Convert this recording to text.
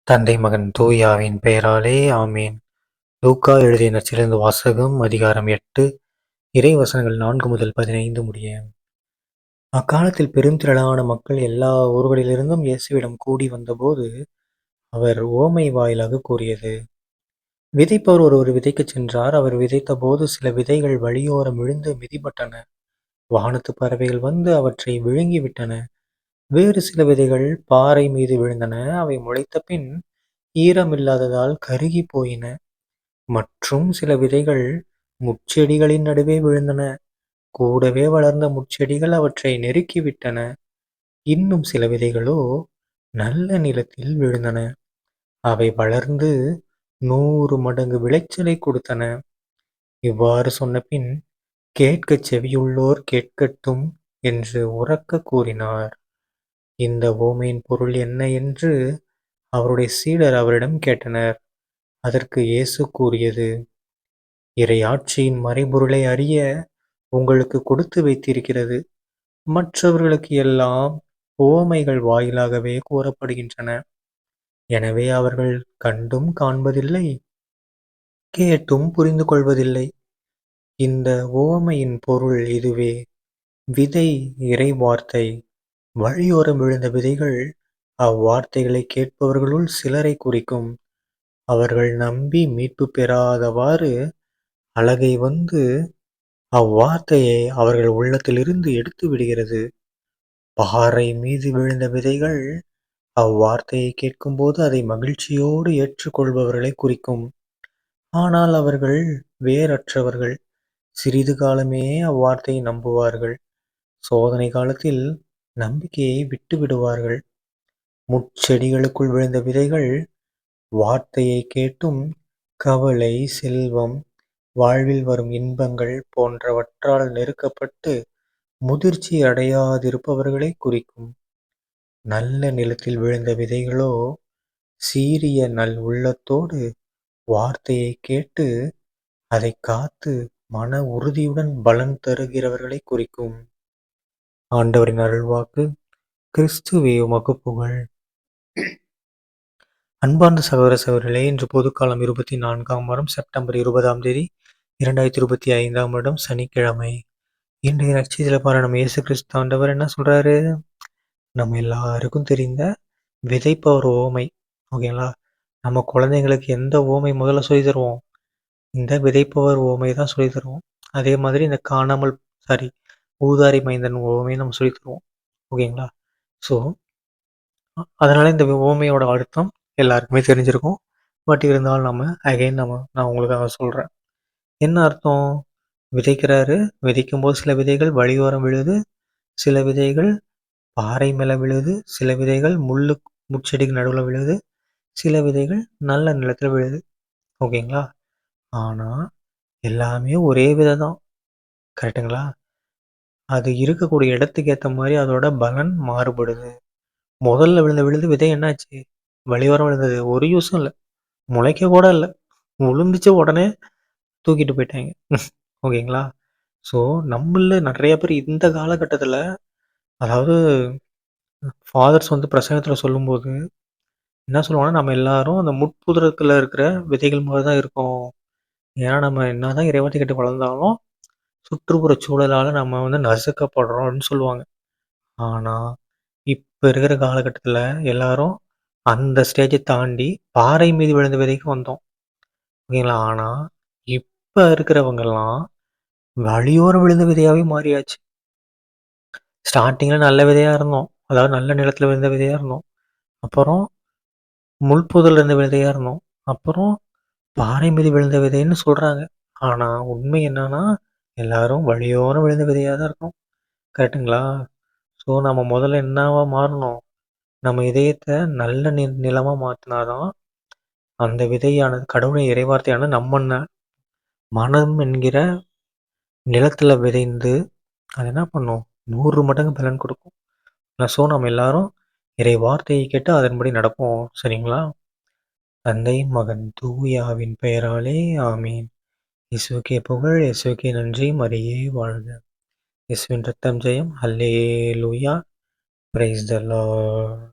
தந்தை மகன் தூயாவின் பெயராலே ஆமேன். லூக்கா எழுதிய நற்செய்தியிலிருந்து வாசகம் அதிகாரம் 8 இறைவசனங்கள் 4 முதல் 15 முடிய. அக்காலத்தில் பெருந்திரளான மக்கள் எல்லா ஊர்களிலிருந்தும் இயேசுவிடம் கூடி வந்தபோது அவர் உவமை வாயிலாக கூறியது. விதைப்பவர் ஒருவர் விதைக்கச் சென்றார். அவர் விதைத்தபோது சில விதைகள் வழியோரம் விழுந்து மிதிபட்டன. வானத்துப் பறவைகள் வந்து அவற்றை விழுங்கிவிட்டன. வேறு சில விதைகள் பாறை மீது விழுந்தன. அவை முளைத்த பின் ஈரமில்லாததால் கருகிப் போயின. மற்றும் சில விதைகள் முட்செடிகளின் நடுவே விழுந்தன. கூடவே வளர்ந்த முட்செடிகள் அவற்றை நெருக்கிவிட்டன. இன்னும் சில விதைகளோ நல்ல நிலத்தில் விழுந்தன. அவை வளர்ந்து 100 மடங்கு விளைச்சலை கொடுத்தன. இவ்வாறு சொன்னபின், கேட்கச் செவியுள்ளோர் கேட்கட்டும் என்று உரக்கக் கூறினார். இந்த உவமையின் பொருள் என்ன என்று அவருடைய சீடர் அவரிடம் கேட்டனர். அதற்கு இயேசு கூறியது: இறையாட்சியின் மறைபொருளை அறிய உங்களுக்கு கொடுத்து வைத்திருக்கிறது. மற்றவர்களுக்கு எல்லாம் உவமைகள் வாயிலாகவே கூறப்படுகின்றன. எனவே அவர்கள் கண்டும் காண்பதில்லை, கேட்டும் புரிந்து கொள்வதில்லை. இந்த உவமையின் பொருள் இதுவே. விதை இறைவார்த்தை. வழியோரம் விழுந்த விதைகள் அவ்வார்த்தைகளை கேட்பவர்களுள் சிலரை குறிக்கும். அவர்கள் நம்பி மீட்பு பெறாதவாறு அலகை வந்து அவ்வார்த்தையை அவர்கள் உள்ளத்திலிருந்து எடுத்து விடுகிறது. பாறை மீது விழுந்த விதைகள் அவ்வார்த்தையை கேட்கும்போது அதை மகிழ்ச்சியோடு ஏற்றுக்கொள்பவர்களை குறிக்கும். ஆனால் அவர்கள் வேரற்றவர்கள். சிறிது காலமே அவ்வார்த்தையை நம்புவார்கள். சோதனை காலத்தில் நம்பிக்கையை விட்டு விடுவார்கள். முட்செடிகளுக்குள் விழுந்த விதைகள் வார்த்தையை கேட்டும் கவலை, செல்வம், வாழ்வில் வரும் இன்பங்கள் போன்றவற்றால் நெருக்கப்பட்டு முதிர்ச்சி அடையாதிருப்பவர்களை குறிக்கும். நல்ல நிலத்தில் விழுந்த விதைகளோ சீரிய நல் உள்ளத்தோடு வார்த்தையை கேட்டு அதை காத்து மன உறுதியுடன் பலன் தருகிறவர்களை குறிக்கும். ஆண்டவரின் அருள்வாக்கு. கிறிஸ்துவே உமக்கு புகழ். அன்பார்ந்த சகோதர சகோதரிகளே, இன்று பொதுக்காலம் 24ஆம் வாரம் செப்டம்பர் 20ஆம் தேதி 2025ஆம் வருடம் சனிக்கிழமை. இன்றைய நற்செய்தியில் பாரு, நம்ம இயேசு கிறிஸ்து ஆண்டவர் என்ன சொல்றாரு? நம்ம எல்லாருக்கும் தெரிந்த விதைப்பவர் ஓமை. ஓகேங்களா? நம்ம குழந்தைங்களுக்கு எந்த ஓமை முதல்ல சொல்லி தருவோம்? இந்த விதைப்பவர் ஓமை தான் சொல்லி தருவோம். அதே மாதிரி இந்த ஊதாரி மைந்தன் ஓமையை நம்ம சொல்லி தருவோம். ஓகேங்களா? ஸோ அதனால இந்த ஓமையோட அர்த்தம் எல்லாருக்குமே தெரிஞ்சிருக்கும். பட் இருந்தாலும் நான் உங்களுக்காக சொல்கிறேன். என்ன அர்த்தம்? விதைக்கிறாரு. விதைக்கும்போது சில விதைகள் வழியோரம் விழுது, சில விதைகள் பாறை மேலே விழுது, சில விதைகள் முட்செடிக்கு நடுவில் விழுது, சில விதைகள் நல்ல நிலத்தில் விழுது. ஓகேங்களா? ஆனால் எல்லாமே ஒரே விதை தான். கரெக்டுங்களா? அது இருக்கக்கூடிய இடத்துக்கு ஏற்ற மாதிரி அதோட பலன் மாறுபடுது. முதல்ல விழுந்த விதை என்னாச்சு? வழியோரம் விழுந்தது. ஒரு யூஸும் இல்லை, முளைக்க கூட இல்லை. விழுந்துச்சு, உடனே தூக்கிட்டு போயிட்டாங்க. ஓகேங்களா? ஸோ நம்மள நிறைய பேர் இந்த காலகட்டத்தில், அதாவது ஃபாதர்ஸ் வந்து பிரசங்கத்தில் சொல்லும்போது என்ன சொல்லுவாங்கன்னா, நம்ம எல்லாரும் அந்த முட்புதரத்தில் இருக்கிற விதைகள் மாதிரி தான் இருக்கோம். ஏன்னா நம்ம என்ன தான் இறைவார்த்தை கேட்டு வளர்ந்தாலும் சுற்றுப்புற சூழலால் நம்ம வந்து நசுக்கப்படுறோம் அப்படின்னு சொல்லுவாங்க. ஆனால் இப்போ இருக்கிற காலகட்டத்தில் எல்லாரும் அந்த ஸ்டேஜை தாண்டி பாறை மீது விழுந்த விதைக்கு வந்தோம். ஓகேங்களா? ஆனால் இப்போ இருக்கிறவங்கெல்லாம் வழியோரம் விழுந்த விதையாகவே மாறியாச்சு. ஸ்டார்டிங்கில் நல்ல விதையாக இருந்தோம், அதாவது நல்ல நிலத்தில் விழுந்த விதையாக இருந்தோம். அப்புறம் முள்புதரில் இருந்த விதையாக இருந்தோம். அப்புறம் பாறை மீது விழுந்த விதைன்னு சொல்கிறாங்க. ஆனால் உண்மை என்னன்னா, எல்லாரும் வழியோரம் விழுந்த விதையாக தான் இருக்கும். கரெக்டுங்களா? ஸோ நம்ம முதல்ல என்னவா மாறணும்? நம்ம இதயத்தை நல்ல நிலமாக மாற்றினாதான் அந்த விதையானது, கடவுளின் இறைவார்த்தையானது நம்ம மனம் என்கிற நிலத்தில் விதைந்து அது என்ன பண்ணும்? 100 மடங்கு பலன் கொடுக்கும். ஸோ நம்ம எல்லாரும் இறை வார்த்தையை கேட்டு அதன்படி நடப்போம். சரிங்களா? தந்தை மகன் தூயாவின் பெயராலே ஆமீன். இயேசுவுக்கே புகழ், இயேசுவுக்கே நன்றி, மரியே வாழ்க. இயேசுவின் ரத்தம் ஜெயம். அல்லேலூயா. Praise the Lord.